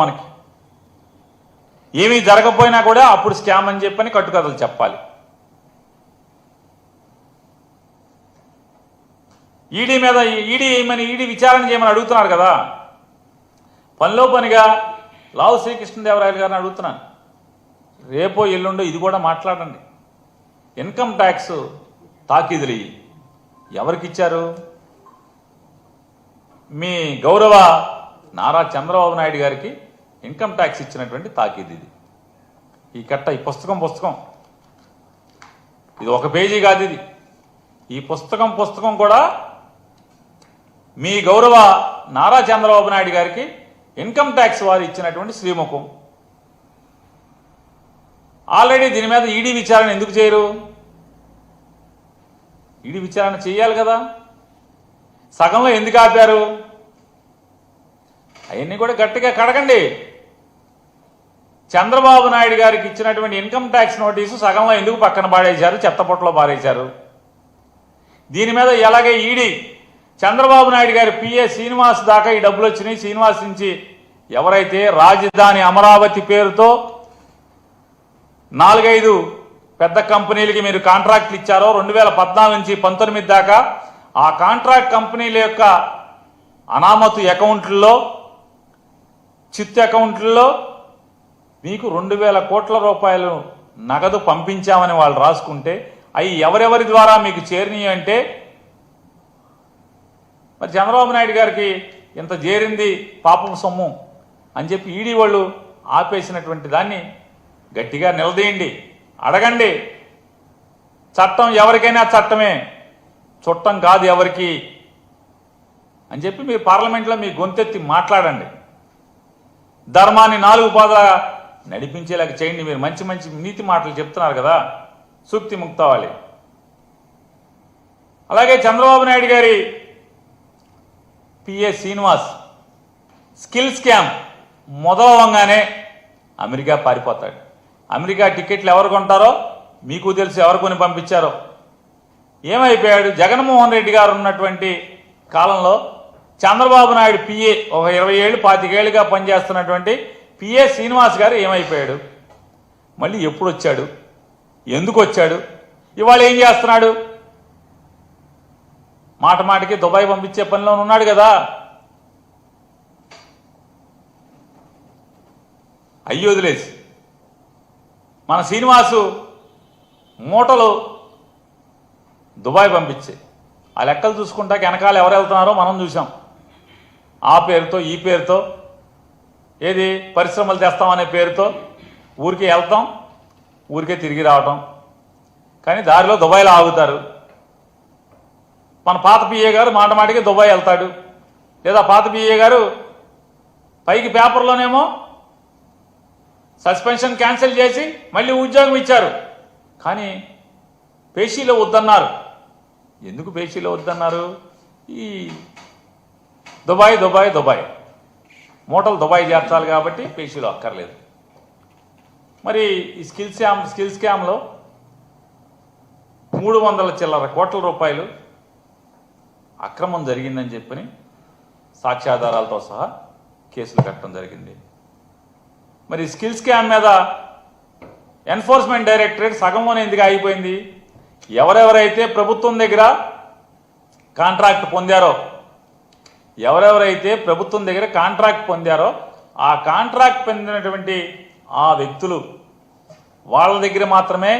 మనకి ఏమీ జరగకపోయినా కూడా అప్పుడు స్కామ్ అని చెప్పని కట్టుకథలు చెప్పాలి. ఈడీ మీద ఈడీ విచారణ చేయమని అడుగుతున్నారు కదా. పనిలో పనిగా లావు శ్రీకృష్ణదేవరాయలు గారిని అడుగుతున్నాను, రేపో ఎల్లుండో ఇది కూడా మాట్లాడండి. ఇన్కమ్ ట్యాక్స్ తాకీదులు ఎవరికి ఇచ్చారు? మీ గౌరవ నారా చంద్రబాబు నాయుడు గారికి ఇన్కమ్ ట్యాక్స్ ఇచ్చినటువంటి తాకీదు ఇది. ఈ కట్ట ఈ పుస్తకం ఇది ఒక పేజీ కాదు. ఇది ఈ పుస్తకం కూడా మీ గౌరవ నారా చంద్రబాబు నాయుడు గారికి ఇన్కమ్ ట్యాక్స్ వారు ఇచ్చినటువంటి శ్రీముఖం. ఆల్రెడీ దీని మీద ఈడీ విచారణ ఎందుకు చేయరు? ఈడీ విచారణ చేయాలి కదా. సగంలో ఎందుకు ఆపారు? అవన్నీ కూడా గట్టిగా కడగండి. చంద్రబాబు నాయుడు గారికి ఇచ్చినటువంటి ఇన్కమ్ ట్యాక్స్ నోటీసు సగంలో ఎందుకు పక్కన పాడేశారు, చెత్తపొట్టలో పారేశారు? దీని మీద ఎలాగే ఈడీ చంద్రబాబు నాయుడు గారి పిఏ శ్రీనివాస్ దాకా ఈ డబ్బులు వచ్చినాయి. శ్రీనివాస్ నుంచి ఎవరైతే రాజధాని అమరావతి పేరుతో 4-5 పెద్ద కంపెనీలకి మీరు కాంట్రాక్ట్లు ఇచ్చారో 2014 నుంచి 19 దాకా, ఆ కాంట్రాక్ట్ కంపెనీల యొక్క అనామతు అకౌంట్లలో, చిత్తు అకౌంట్లలో మీకు 2000 కోట్ల రూపాయలు నగదు పంపించామని వాళ్ళు రాసుకుంటే అవి ఎవరెవరి ద్వారా మీకు చేరినాయి అంటే, మరి చంద్రబాబు నాయుడు గారికి ఇంత చేరింది పాపం సొమ్ము అని చెప్పి ఈడీ వాళ్ళు ఆపేసినటువంటి దాన్ని గట్టిగా నిలదీయండి, అడగండి. చట్టం ఎవరికైనా చట్టమే, చుట్టం కాదు ఎవరికి అని చెప్పి మీరు పార్లమెంట్లో మీ గొంతెత్తి మాట్లాడండి. ధర్మాన్ని 4 పాదాల నడిపించేలాగా చేయండి. మీరు మంచి మంచి నీతి మాటలు చెప్తున్నారు కదా, సూక్తి ముక్తావాలి. అలాగే చంద్రబాబు నాయుడు గారి పిఏ శ్రీనివాస్ స్కిల్ స్కామ్ మొదలవంగానే అమెరికా పారిపోతాడు. అమెరికా టికెట్లు ఎవరు కొంటారో మీకు తెలుసు, ఎవరు కొని పంపించారో. ఏమైపోయాడు? జగన్మోహన్ రెడ్డి గారు ఉన్నటువంటి కాలంలో చంద్రబాబు నాయుడు పిఏ ఒక 20 ఏళ్ళు 25 ఏళ్ళుగా పనిచేస్తున్నటువంటి పిఏ శ్రీనివాస్ గారు ఏమైపోయాడు? మళ్ళీ ఎప్పుడు వచ్చాడు? ఎందుకు వచ్చాడు? ఇవాళ ఏం చేస్తున్నాడు? మాట మాటికి దుబాయ్ పంపించే పనిలో ఉన్నాడు కదా. అయ్యి వదిలేసి మన శ్రీనివాసు మూటలు దుబాయ్ పంపించే ఆ లెక్కలు చూసుకుంటాక వెనకాల ఎవరు వెళ్తున్నారో మనం చూసాం. ఆ పేరుతో ఈ పేరుతో ఏది పరిశ్రమలు తెస్తామనే పేరుతో ఊరికే వెళ్తాం, ఊరికే తిరిగి రావటం. కానీ దారిలో దుబాయ్లో ఆగుతారు. మన పాత పిఏ గారు మాట మాటికి దుబాయ్ వెళ్తాడు, లేదా పాత పిఏ గారు పైకి పేపర్లోనేమో సస్పెన్షన్ క్యాన్సిల్ చేసి మళ్ళీ ఉద్యోగం ఇచ్చారు. కానీ పేషీలో వద్దన్నారు. ఎందుకు పేషీలో వద్దన్నారు? ఈ దుబాయ్ మూటలు దుబాయ్ చేర్చాలి కాబట్టి పేషీలో అక్కర్లేదు. మరి ఈ స్కిల్ స్కామ్లో 300 చిల్లర కోట్ల రూపాయలు అక్రమం జరిగిందని చెప్పని సాక్ష్యాధారాలతో సహా కేసులు కట్టడం జరిగింది. మరి స్కిల్ స్కామ్ మీద ఎన్ఫోర్స్మెంట్ డైరెక్టరేట్ సగంలోనే ఎందుకు ఆగిపోయింది? ఎవరెవరైతే ప్రభుత్వం దగ్గర కాంట్రాక్ట్ పొందారో ఆ కాంట్రాక్ట్ పొందినటువంటి ఆ వ్యక్తులు వాళ్ళ దగ్గర మాత్రమే